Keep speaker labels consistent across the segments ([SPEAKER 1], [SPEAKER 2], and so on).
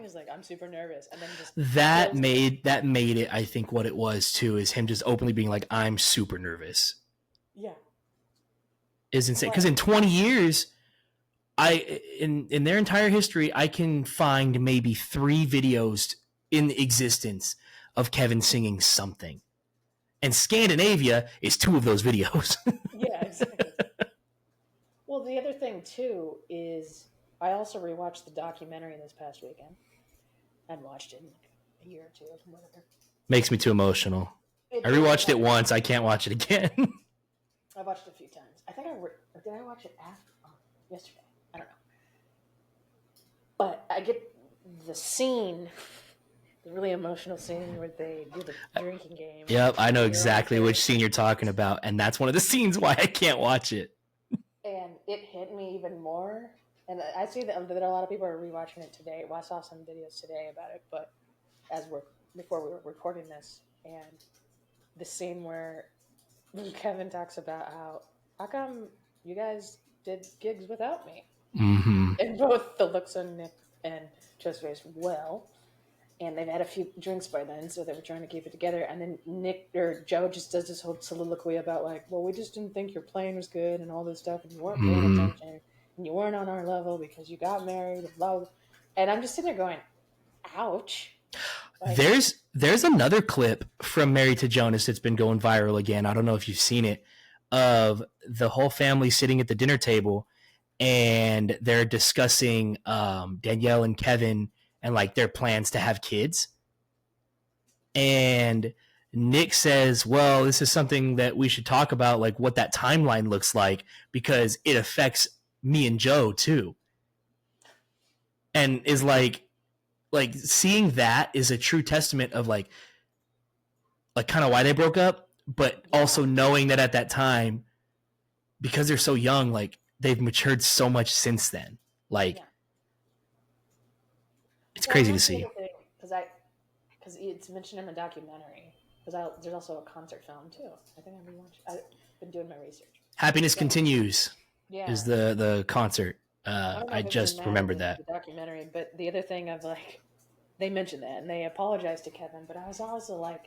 [SPEAKER 1] He's like, I'm super nervous, and then just
[SPEAKER 2] that made it. I think what it was too is him just openly being like, I'm super nervous.
[SPEAKER 1] Yeah,
[SPEAKER 2] is insane because in 20 years, in their entire history, I can find maybe 3 videos in existence of Kevin singing something, and Scandinavia is 2 of those videos.
[SPEAKER 1] Yeah, exactly. Well, the other thing too is I also rewatched the documentary this past weekend. I'd watched it in like a year or 2, whatever.
[SPEAKER 2] Makes me too emotional. I rewatched it once. I can't watch it again.
[SPEAKER 1] I watched it a few times. I think did I watch it after yesterday? I don't know. But I get the scene, the really emotional scene where they do the drinking game.
[SPEAKER 2] Yep, I know exactly which scene you're talking about, and that's one of the scenes why I can't watch it.
[SPEAKER 1] And it hit me even more. And I see that a lot of people are rewatching it today. Well, I saw some videos today about it, but before we were recording this, and the scene where Kevin talks about how come you guys did gigs without me?
[SPEAKER 2] Mm-hmm.
[SPEAKER 1] And both the looks on Nick and Joe's face, and they've had a few drinks by then, so they were trying to keep it together. And then Joe just does this whole soliloquy about like, well, we just didn't think your playing was good and all this stuff, and you weren't paying attention, and you weren't on our level because you got married and blah, blah. And I'm just sitting there going, ouch.
[SPEAKER 2] Like, there's another clip from Married to Jonas that's been going viral again. I don't know if you've seen it, of the whole family sitting at the dinner table and they're discussing Danielle and Kevin and like their plans to have kids. And Nick says, well, this is something that we should talk about, like what that timeline looks like, because it affects me and Joe too. And is like seeing that is a true testament of like kind of why they broke up, but also knowing that at that time, because they're so young, like they've matured so much since then. Like, it's crazy to see.
[SPEAKER 1] Because it's mentioned in the documentary. Because there's also a concert film too. I think I've been doing my research.
[SPEAKER 2] Happiness Continues is the concert. I just remembered that.
[SPEAKER 1] The documentary, but the other thing of like, they mentioned that and they apologized to Kevin, but I was also like,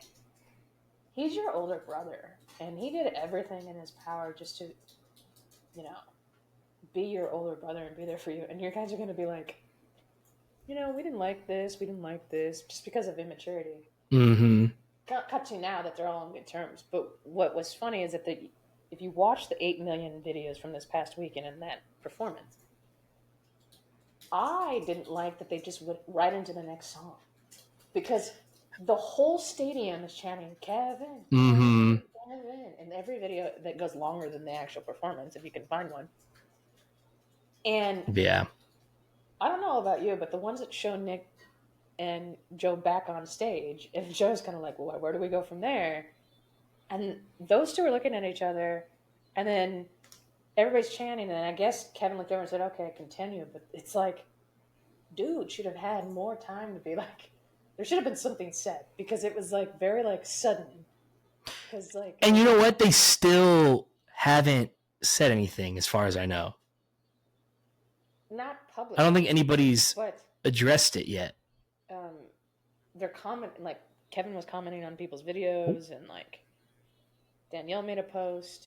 [SPEAKER 1] he's your older brother and he did everything in his power just to, be your older brother and be there for you. And you guys are going to be like, we didn't like this, just because of immaturity.
[SPEAKER 2] Mm-hmm.
[SPEAKER 1] Cut to now that they're all on good terms. But what was funny is that if you watch the 8 million videos from this past weekend and that performance, I didn't like that they just went right into the next song. Because the whole stadium is chanting, Kevin,
[SPEAKER 2] mm-hmm.
[SPEAKER 1] Kevin, in every video that goes longer than the actual performance, if you can find one. And
[SPEAKER 2] yeah.
[SPEAKER 1] I don't know about you, but the ones that show Nick and Joe back on stage, and Joe's kind of like, well, where do we go from there? And those two are looking at each other, and then everybody's chanting, and I guess Kevin looked over and said, okay, continue. But it's like, dude should have had more time to be like, there should have been something said, because it was like very like sudden.
[SPEAKER 2] And you know what? They still haven't said anything as far as I know.
[SPEAKER 1] Not public.
[SPEAKER 2] I don't think anybody's addressed it yet.
[SPEAKER 1] They're commenting, like Kevin was commenting on people's videos, and like Danielle made a post,